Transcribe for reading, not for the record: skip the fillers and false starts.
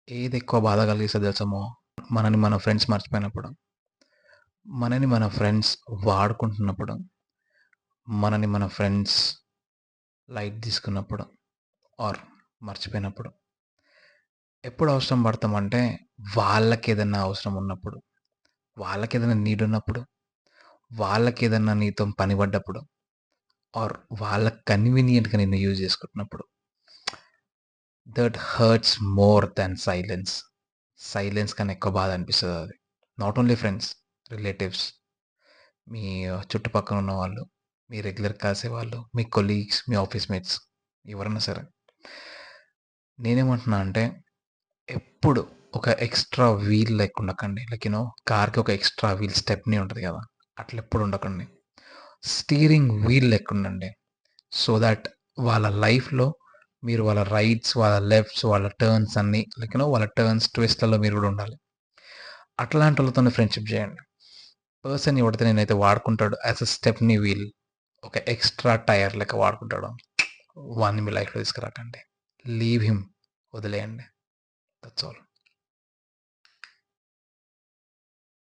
ఏది ఎక్కువ బాధ కలిగిస్తదో తెలుసామో? మనని మన ఫ్రెండ్స్ మర్చిపోయినప్పుడు. మనని మన ఫ్రెండ్స్ వాడుకుంటున్నప్పుడు. మనని మన ఫ్రెండ్స్ లైట్ తీసుకున్నప్పుడు ఆర్ మర్చిపోయినప్పుడు. ఎప్పుడు అవసరం పడతామంటే వాళ్ళకేదన్నా అవసరం ఉన్నప్పుడు, వాళ్ళకేదైనా నీడ్ ఉన్నప్పుడు, వాళ్ళకేదన్నా నీతో పని పడ్డప్పుడు ఆర్ వాళ్ళకి కన్వీనియంట్‌గా నిన్ను యూజ్ చేసుకుంటున్నప్పుడు. That hurts more than silence. Silence కన్నా ఎక్కువ బాధ అనిపిస్తదది. నాట్ ఓన్లీ ఫ్రెండ్స్, రిలేటివ్స్, మీ చుట్టుపక్కల ఉన్నవాళ్ళు, మీ రెగ్యులర్ కలిసేవాళ్ళు, మీ కొలీగ్స్, మీ ఆఫీస్ మేట్స్ ఎవరైనా సరే. నేనేమంటున్నా అంటే ఎప్పుడు ఒక ఎక్స్‌ట్రా వీల్ లెక్క ఉండకండి. లైక్ కార్‌కి ఒక ఎక్స్‌ట్రా వీల్ స్టెప్నీ ఉంటది కదా! అట్లా ఎప్పుడు ఉండకండి. స్టీరింగ్ వీల్ లెక్క ఉండండి. సో థాట్ వాళ్ళ లైఫ్‌లో మీరు వాళ్ళ రైట్స్, వాళ్ళ లెఫ్ట్స్, వాళ్ళ టర్న్స్ అన్నీ వాళ్ళ టర్న్స్, ట్విస్ట్‌లలో మీరు కూడా ఉండాలి. అట్లాంటోళ్ళతోనే ఫ్రెండ్‌షిప్ చేయండి. పర్సన్ ఎవడైతే నేనైతే వాడుకుంటాడో యాస్ ఎ స్టెప్నీ వీల్, ఒక ఎక్స్‌ట్రా టైర్ లెక్క వాడుకుంటాడో వాడిని మీ లైఫ్‌లో తీసుకురాకండి. లీవ్ హిమ్, వదిలేయండి. That's all.